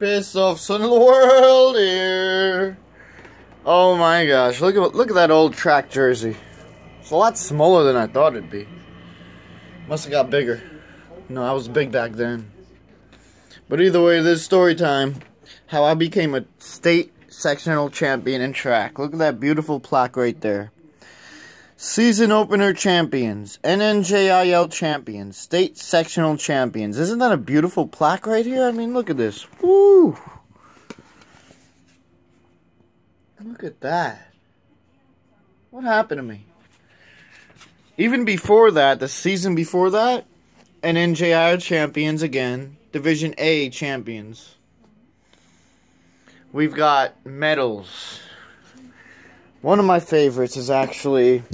Piss offs in the world here. Oh my gosh, look at that old track jersey. It's a lot smaller than I thought it'd be. Must have got bigger. No, I was big back then. But either way, this is story time. How I became a state sectional champion in track. Look at that beautiful plaque right there. Season opener champions, NNJIL champions, state sectional champions. Isn't that a beautiful plaque right here? I mean, look at this. Woo! Look at that. What happened to me? Even before that, the season before that, NNJIL champions again, Division A champions. We've got medals. One of my favorites is actually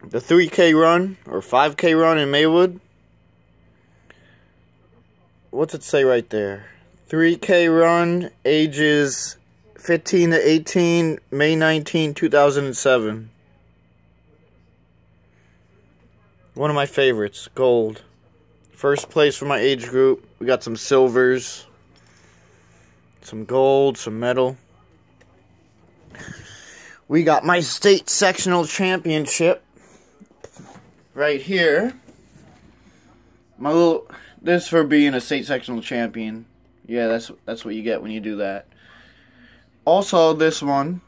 the 3K run or 5K run in Maywood. What's it say right there? 3K run, ages 15 to 18, May 19, 2007. One of my favorites, gold. First place for my age group. We got some silvers, some gold, some metal. We got my state sectional championship right here. This for being a state sectional champion. Yeah, that's what you get when you do that. Also, this one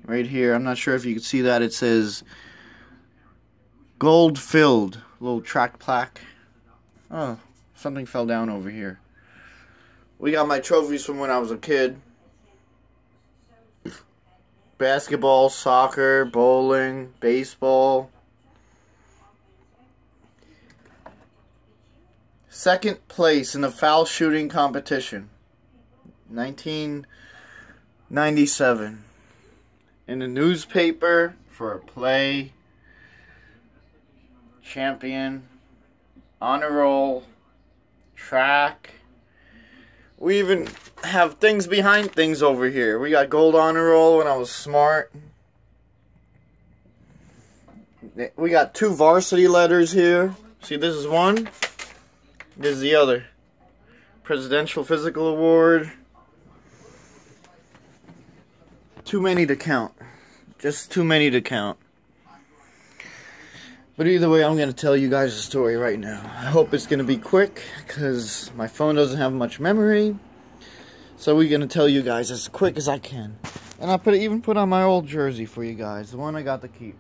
right here. I'm not sure if you can see that. It says gold filled. Little track plaque. Oh, something fell down over here. We got my trophies from when I was a kid. Basketball, soccer, bowling, baseball. Second place in the foul shooting competition. 1997. In the newspaper for a play. Champion. Honor roll. Track. We even have things behind things over here. We got gold honor roll when I was smart. We got 2 varsity letters here. See, this is one. This is the other. Presidential Physical Award. Too many to count. Just too many to count. But either way, I'm going to tell you guys a story right now. I hope it's going to be quick, because my phone doesn't have much memory. So we're going to tell you guys as quick as I can. And I even put on my old jersey for you guys, the one I got to keep.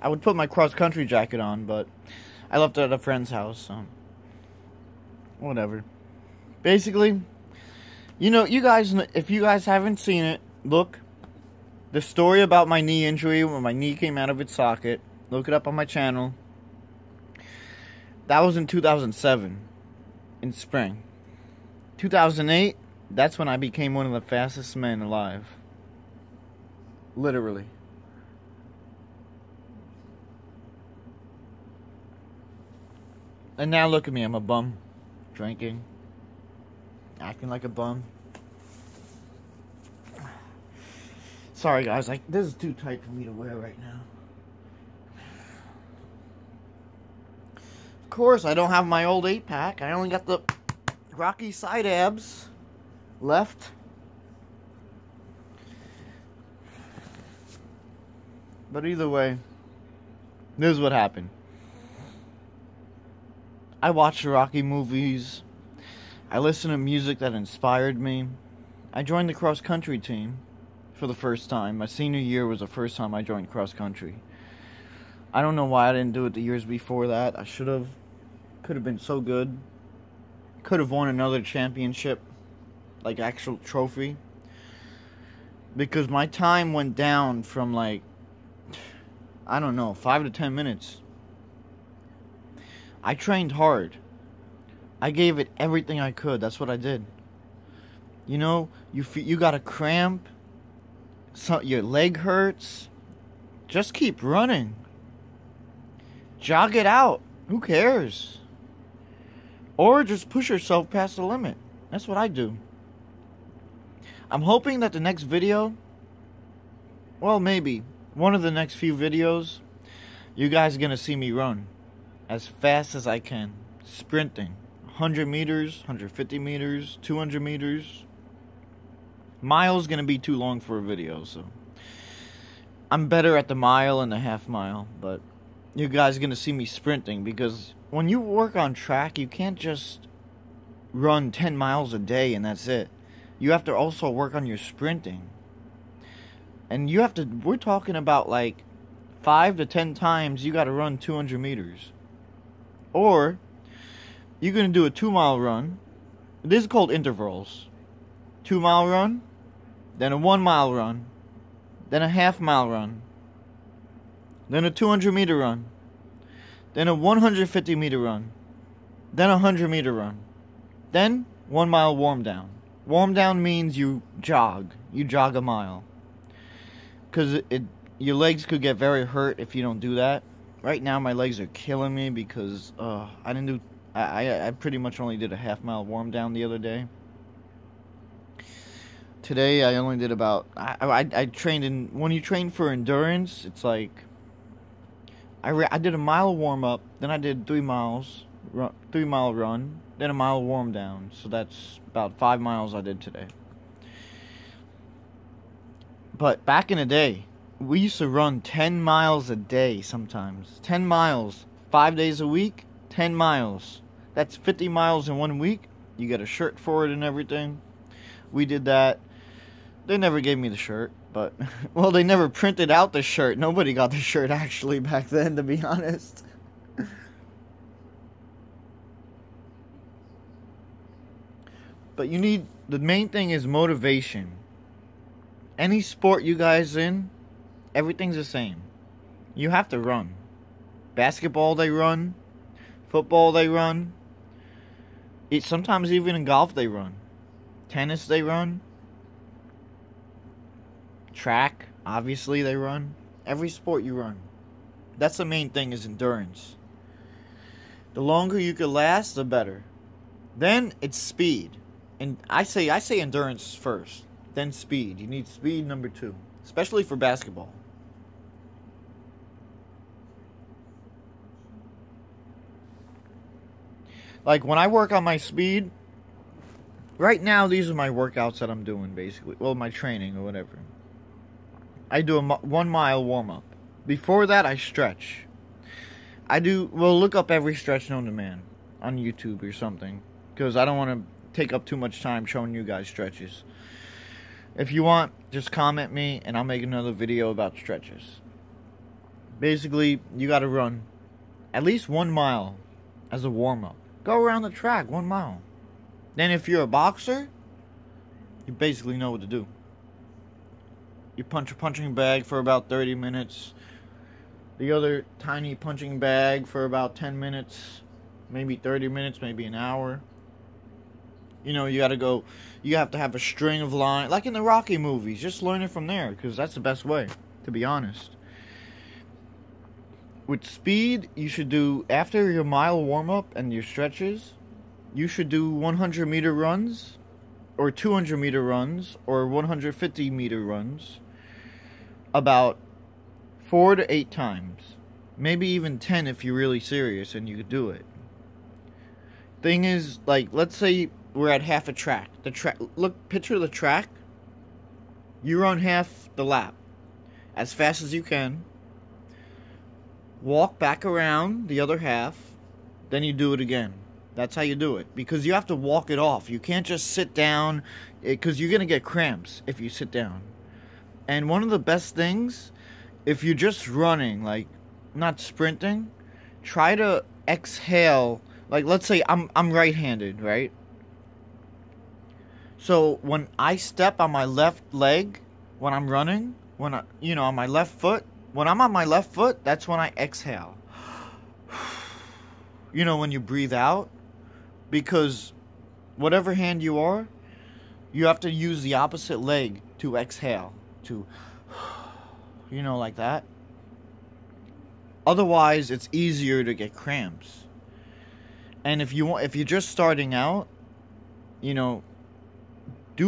I would put my cross-country jacket on, but I left it at a friend's house, so whatever. Basically, you know, you guys, if you guys haven't seen it, look. The story about my knee injury, when my knee came out of its socket, look it up on my channel. That was in 2007, in spring. 2008, that's when I became one of the fastest men alive. Literally. And now look at me, I'm a bum. Drinking. Acting like a bum. Sorry guys, this is too tight for me to wear right now. Of course, I don't have my old 8-pack. I only got the Rocky side abs left. But either way, this is what happened. I watched the Rocky movies. I listened to music that inspired me. I joined the cross-country team. For the first time. My senior year was the first time I joined cross country. I don't know why I didn't do it the years before that. I should have. Could have been so good. Could have won another championship. Like actual trophy. Because my time went down from like, I don't know, 5 to 10 minutes. I trained hard. I gave it everything I could. That's what I did. You know, you got a cramp. So your leg hurts. Just keep running. Jog it out. Who cares? Or just push yourself past the limit. That's what I do. I'm hoping that the next video, well, maybe one of the next few videos, you guys are going to see me run. as fast as I can, sprinting. 100 meters, 150 meters, 200 meters. Mile's gonna be too long for a video, so I'm better at the mile and the half mile, but you guys are gonna see me sprinting, because when you work on track, you can't just run 10 miles a day and that's it. You have to also work on your sprinting. And you have to, we're talking about like 5 to 10 times you gotta run 200 meters. Or you're gonna do a 2-mile run. This is called intervals. 2-mile run, then a 1-mile run, then a half-mile run, then a 200-meter run, then a 150-meter run, then a 100-meter run, then 1-mile warm down. Warm down means you jog. You jog a mile. Because your legs could get very hurt if you don't do that. Right now my legs are killing me because I pretty much only did a half-mile warm down the other day. Today I only did about, I trained in, when you train for endurance, it's like, I did a mile warm up, then I did 3 miles, 3-mile run, then a mile warm down. So that's about 5 miles I did today. But back in the day, we used to run 10 miles a day sometimes. 10 miles, 5 days a week, 10 miles. That's 50 miles in 1 week. You get a shirt for it and everything. We did that. They never gave me the shirt, but, well, they never printed out the shirt. Nobody got the shirt, actually, back then, to be honest. But you need, the main thing is motivation. Any sport you guys in, everything's the same. You have to run. Basketball, they run. Football, they run. Sometimes even in golf, they run. Tennis, they run. Track, obviously, they run. Every sport you run. That's the main thing, is endurance. The longer you can last, the better. Then it's speed. And I say endurance first, then speed. You need speed number 2, especially for basketball. Like when I work on my speed, right now these are my workouts that I'm doing basically. Well, my training or whatever. I do a 1-mile warm-up. Before that, I stretch. Look up every stretch known to man on YouTube or something, because I don't want to take up too much time showing you guys stretches. If you want, just comment me and I'll make another video about stretches. Basically, you gotta run at least 1 mile as a warm-up. Go around the track 1 mile. Then if you're a boxer, you basically know what to do. You punch a punching bag for about 30 minutes. The other tiny punching bag for about 10 minutes. Maybe 30 minutes, maybe an hour. You know, you have to have a string of lines, like in the Rocky movies. Just learn it from there, because that's the best way, to be honest. With speed, you should do, after your mile warm-up and your stretches, you should do 100-meter runs, or 200-meter runs, or 150-meter runs, about 4 to 8 times. Maybe even 10 if you're really serious and you could do it. Thing is, like, let's say we're at half a track. Picture the track. You run half the lap as fast as you can. Walk back around the other half. Then you do it again. That's how you do it. Because you have to walk it off. You can't just sit down, because you're going to get cramps if you sit down. And one of the best things, if you're just running, like not sprinting, try to exhale. Like, let's say I'm right-handed, right? So when I step on my left leg when I'm running, on my left foot, when I'm on my left foot, that's when I exhale. You know, when you breathe out, because whatever hand you are, you have to use the opposite leg to exhale, to, like that. Otherwise, it's easier to get cramps. And if you're just starting out, do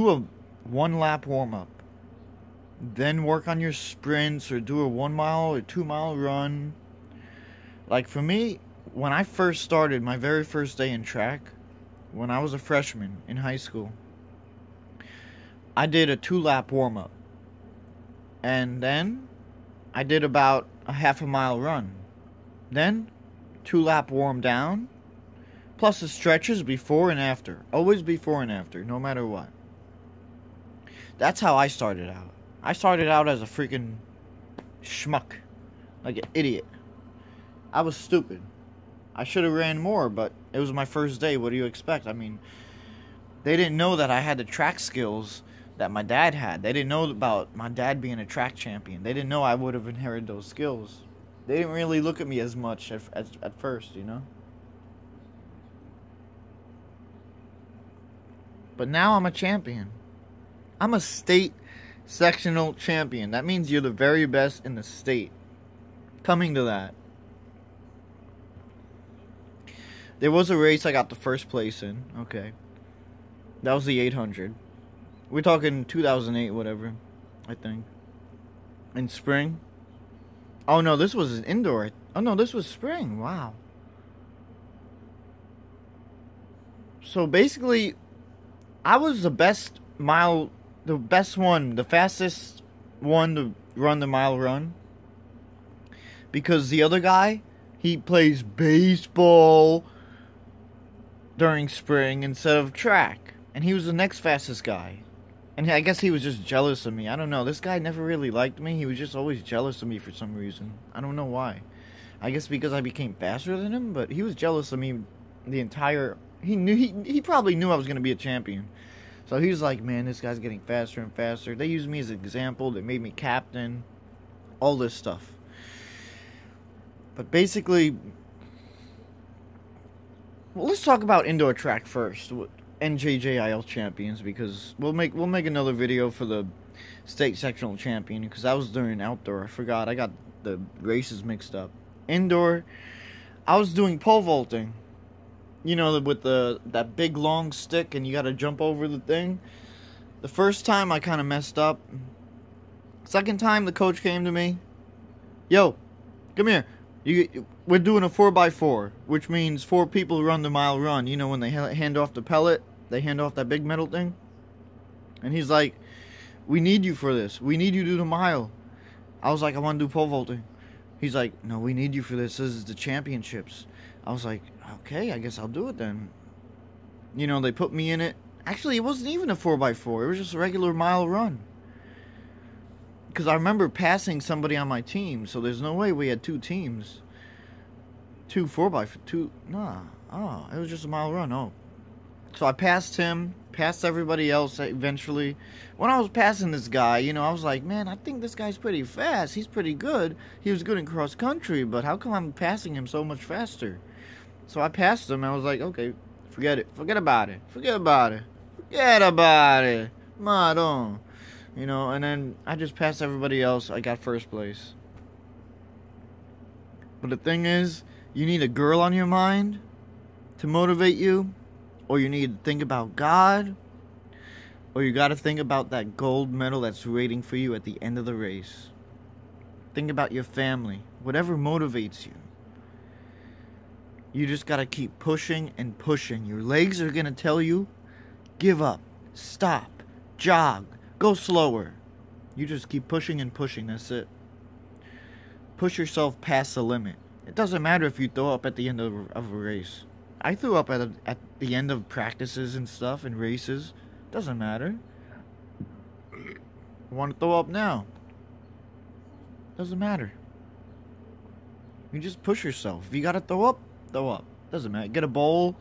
a 1-lap warm-up. Then work on your sprints, or do a 1-mile or 2-mile run. Like for me, when I first started, my very first day in track, when I was a freshman in high school, I did a 2-lap warm-up. And then I did about a half-a-mile run. Then 2-lap warm down, plus the stretches before and after. Always before and after, no matter what. That's how I started out. I started out as a freaking schmuck. Like an idiot. I was stupid. I should have ran more, but it was my first day. What do you expect? I mean, they didn't know that I had the track skills that my dad had. They didn't know about my dad being a track champion. They didn't know I would have inherited those skills. They didn't really look at me as much at first, you know? But now I'm a champion. I'm a state sectional champion. That means you're the very best in the state. Coming to that. There was a race I got the first place in. Okay. That was the 800. We're talking 2008, whatever. I think. In spring. Oh no, this was an indoor. Oh no, this was spring. Wow. So basically, I was the best one, the fastest one to run the mile run. Because the other guy, he plays baseball during spring instead of track. And he was the next fastest guy. And I guess he was just jealous of me. I don't know. This guy never really liked me. He was just always jealous of me for some reason. I don't know why. I guess because I became faster than him, but he was jealous of me the entire... He probably knew I was going to be a champion. So he was like, man, this guy's getting faster and faster. They used me as an example. They made me captain. All this stuff. But basically... Well, let's talk about indoor track first. NJJIL champions, because we'll make another video for the state sectional champion, because I was doing outdoor. I forgot. I got the races mixed up. Indoor, I was doing pole vaulting. You know, with that big long stick and you got to jump over the thing. The first time I kind of messed up. Second time the coach came to me. Yo, come here. We're doing a 4x4, which means 4 people run the mile run. You know, when they hand off the pellet, they hand off that big metal thing. And he's like, we need you for this. We need you to do the mile. I was like, I want to do pole vaulting. He's like, no, we need you for this. This is the championships. I was like, okay, I guess I'll do it then. You know, they put me in it. Actually, it wasn't even a 4x4. It was just a regular mile run. Because I remember passing somebody on my team, so there's no way we had 2 teams. 2 4x2. Nah. Oh, it was just a mile run. Oh. So I passed him, passed everybody else eventually. When I was passing this guy, you know, I was like, man, I think this guy's pretty fast. He's pretty good. He was good in cross country, but how come I'm passing him so much faster? So I passed him, and I was like, okay, forget it. Forget about it. Forget about it. Forget about it. Madon. You know, and then I just passed everybody else. I got first place. But the thing is, you need a girl on your mind to motivate you, or you need to think about God, or you got to think about that gold medal that's waiting for you at the end of the race. Think about your family, whatever motivates you. You just got to keep pushing and pushing. Your legs are going to tell you, give up, stop, jog, go slower. You just keep pushing and pushing, that's it. Push yourself past the limit. It doesn't matter if you throw up at the end of a race. I threw up at the end of practices and stuff and races. Doesn't matter. I want to throw up now. Doesn't matter. You just push yourself. If you got to throw up, throw up. Doesn't matter. Get a bowl.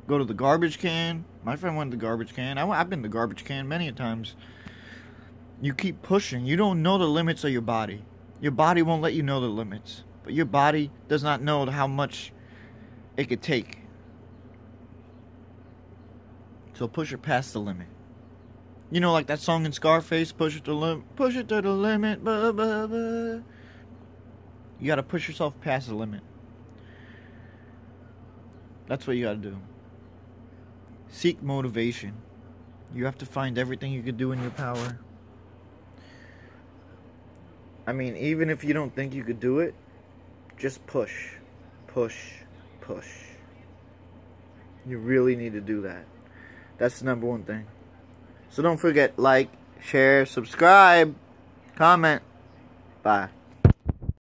Go to the garbage can. My friend went to the garbage can. I've been to the garbage can many a times. You keep pushing. You don't know the limits of your body. Your body won't let you know the limits. But your body does not know how much it could take. So push it past the limit. You know, like that song in Scarface, push it to the limit. Bah, bah, bah. You gotta push yourself past the limit. That's what you gotta do. Seek motivation. You have to find everything you could do in your power. I mean, even if you don't think you could do it, just push. Push. push. You really need to do that. That's the number one thing. So don't forget, like, share, subscribe, comment. Bye.